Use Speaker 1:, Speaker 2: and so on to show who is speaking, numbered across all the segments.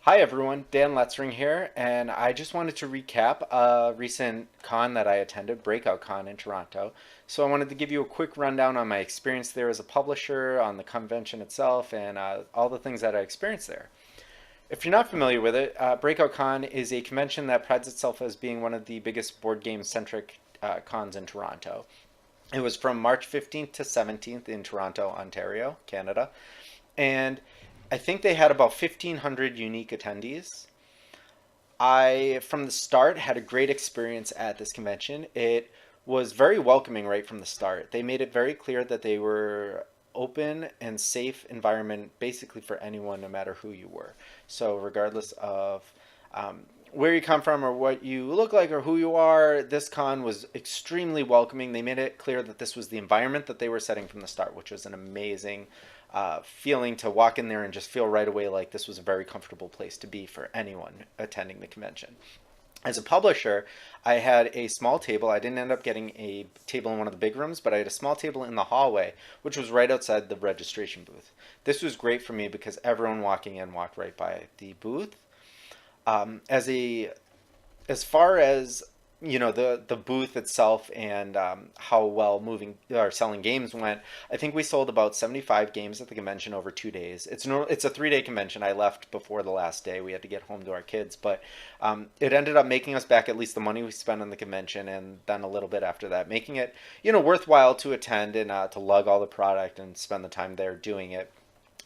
Speaker 1: Hi everyone, Dan Letzring here, and I just wanted to recap a recent con that I attended, Breakout Con in Toronto. So I wanted to give you a quick rundown on my experience there as a publisher, on the convention itself, and all the things that I experienced there. If you're not familiar with it, Breakout Con is a convention that prides itself as being one of the biggest board game centric cons in Toronto. It was from March 15th to 17th in Toronto, Ontario, Canada. And I think they had about 1,500 unique attendees. I, from the start, had a great experience at this convention. It was very welcoming right from the start. They made it very clear that they were open and safe environment basically for anyone, no matter who you were. So regardless of um, where you come from or what you look like or who you are, this con was extremely welcoming. They made it clear that this was the environment that they were setting from the start, which was an amazing feeling to walk in there and just feel right away like this was a very comfortable place to be for anyone attending the convention. As a publisher, I had a small table. I didn't end up getting a table in one of the big rooms, but I had a small table in the hallway, which was right outside the registration booth. This was great for me because everyone walking in walked right by the booth. As a as far as the booth itself and how well moving or selling games went, I think we sold about 75 games at the convention over 2 days. It's a 3 day convention. I left before the last day. We had to get home to our kids, but it ended up making us back at least the money we spent on the convention and then a little bit after that, making it worthwhile to attend and to lug all the product and spend the time there doing it.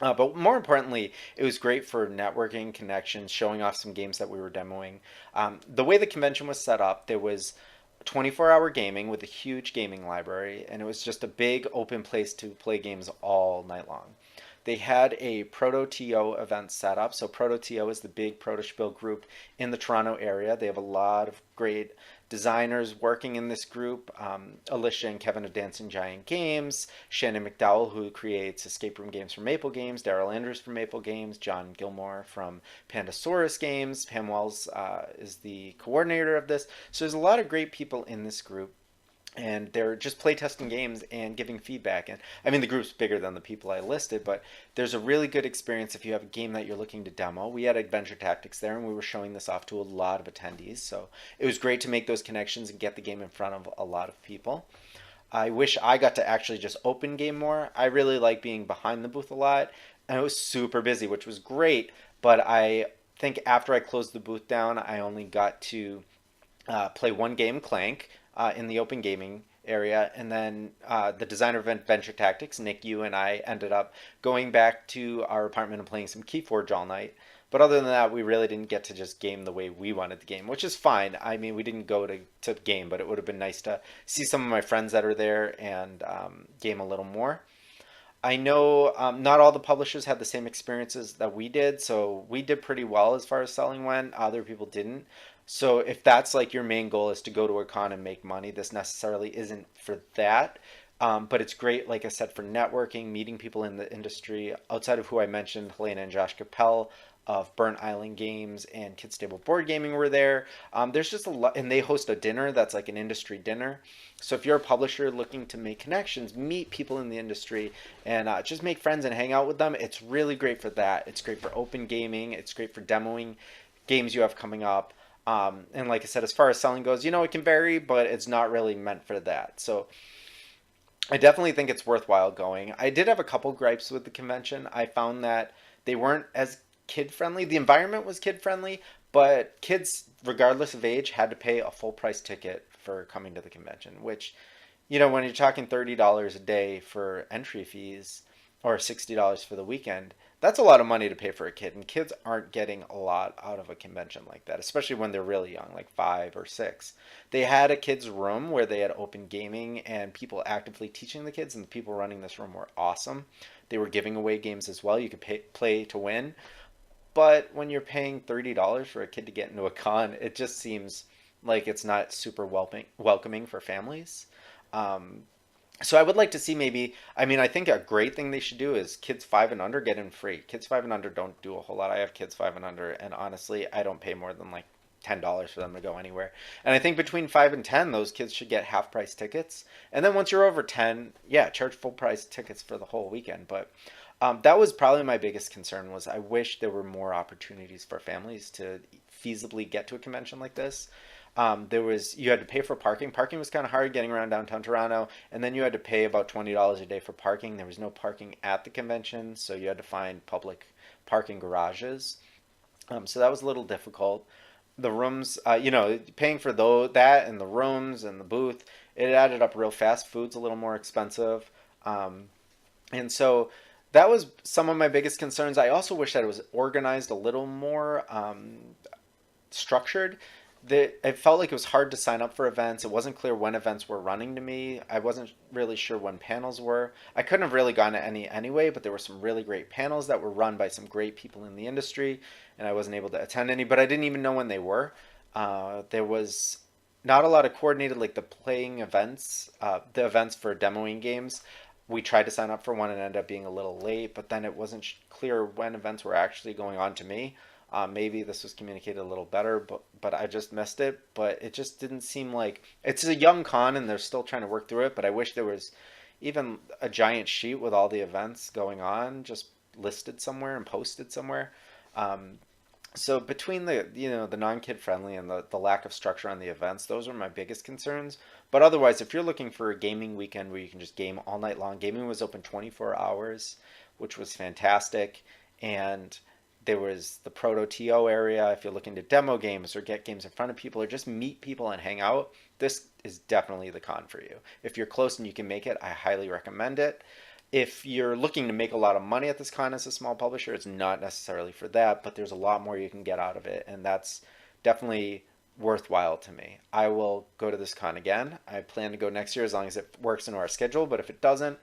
Speaker 1: But more importantly, it was great for networking, connections, showing off some games that we were demoing. The way the convention was set up, there was 24-hour gaming with a huge gaming library, and it was just a big open place to play games all night long. They had a Proto TO event set up. So Proto TO is the big Proto Spiel group in the Toronto area. They have a lot of great designers working in this group. Alicia and Kevin of Dancing Giant Games, Shannon McDowell, who creates escape room games from Maple Games, Daryl Andrews from Maple Games, John Gilmore from Pandasaurus Games. Pam Wells is the coordinator of this. So there's a lot of great people in this group, and they're just playtesting games and giving feedback. And I mean, the group's bigger than the people I listed, but there's a really good experience if you have a game that you're looking to demo. We had Adventure Tactics there, and we were showing this off to a lot of attendees. So it was great to make those connections and get the game in front of a lot of people. I wish I got to actually just open game more. I really like being behind the booth a lot, and it was super busy, which was great. But I think after I closed the booth down, I only got to play one game, Clank, in the open gaming area, and then the designer of Adventure Tactics, Nick, you and I ended up going back to our apartment and playing some Keyforge all night. But other than that, we really didn't get to just game the way we wanted the game, which is fine. I mean, we didn't go to game, but it would have been nice to see some of my friends that are there and game a little more. I know not all the publishers had the same experiences that we did, so we did pretty well as far as selling went. Other people didn't. So if that's like your main goal is to go to a con and make money, this necessarily isn't for that. But it's great, like I said, for networking, meeting people in the industry. Outside of who I mentioned, Helena and Josh Capel of Burnt Island Games and Kids Table Board Gaming were there. There's just a lot, and they host a dinner that's like an industry dinner. So if you're a publisher looking to make connections, meet people in the industry, and just make friends and hang out with them, it's really great for that. It's great for open gaming. It's great for demoing games you have coming up. And like I said, as far as selling goes, it can vary, but it's not really meant for that. So I definitely think it's worthwhile going. I did have a couple gripes with the convention. I found that they weren't as kid friendly. The environment was kid friendly, but kids, regardless of age, had to pay a full price ticket for coming to the convention, which, when you're talking $30 a day for entry fees or $60 for the weekend, that's a lot of money to pay for a kid. And kids aren't getting a lot out of a convention like that, especially when they're really young, like 5 or 6. They had a kids' room where they had open gaming and people actively teaching the kids, and the people running this room were awesome. They were giving away games as well. You could play to win. But when you're paying $30 for a kid to get into a con, it just seems like it's not super welcoming for families. Um, so I would like to see maybe, I mean, I think a great thing they should do is kids 5 and under get in free. Kids 5 and under don't do a whole lot. I have kids 5 and under, and honestly, I don't pay more than like $10 for them to go anywhere. And I think between 5 and 10, those kids should get half price tickets. And then once you're over 10, yeah, charge full price tickets for the whole weekend. But That was probably my biggest concern was I wish there were more opportunities for families to feasibly get to a convention like this. There was you had to pay for parking. Parking was kind of hard getting around downtown Toronto, and then you had to pay about $20 a day for parking. There was no parking at the convention, so you had to find public parking garages. So that was a little difficult. The rooms, paying for that and the rooms and the booth, it added up real fast. Food's a little more expensive. Um, and so that was some of my biggest concerns. I also wish that it was organized a little more structured. It felt like it was hard to sign up for events. It wasn't clear when events were running to me. I wasn't really sure when panels were. I couldn't have really gone to any anyway, but there were some really great panels that were run by some great people in the industry, and I wasn't able to attend any, but I didn't even know when they were. There was not a lot of coordinated, like the events for demoing games. We tried to sign up for one and ended up being a little late, but then it wasn't clear when events were actually going on to me. Maybe this was communicated a little better, but I just missed it. But it just didn't seem like it's a young con and they're still trying to work through it. But I wish there was even a giant sheet with all the events going on, just listed somewhere and posted somewhere. Um, so between the non-kid friendly and the lack of structure on the events, those are my biggest concerns. But otherwise, if you're looking for a gaming weekend where you can just game all night long, gaming was open 24 hours, which was fantastic. And there was the Proto TO area. If you're looking to demo games or get games in front of people or just meet people and hang out, this is definitely the con for you. If you're close and you can make it, I highly recommend it. If you're looking to make a lot of money at this con as a small publisher, it's not necessarily for that, but there's a lot more you can get out of it, and that's definitely worthwhile to me. I will go to this con again. I plan to go next year as long as it works into our schedule, but if it doesn't,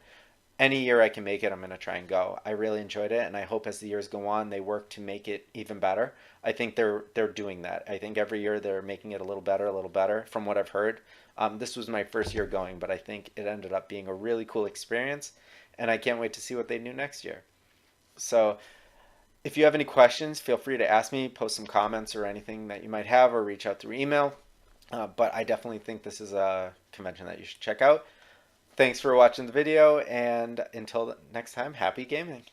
Speaker 1: any year I can make it, I'm going to try and go. I really enjoyed it, and I hope as the years go on, they work to make it even better. I think they're doing that. I think every year they're making it a little better, from what I've heard. This was my first year going, but I think it ended up being a really cool experience, and I can't wait to see what they do next year. So, if you have any questions, feel free to ask me, post some comments or anything that you might have, or reach out through email. But I definitely think this is a convention that you should check out. Thanks for watching the video, and until next time, happy gaming.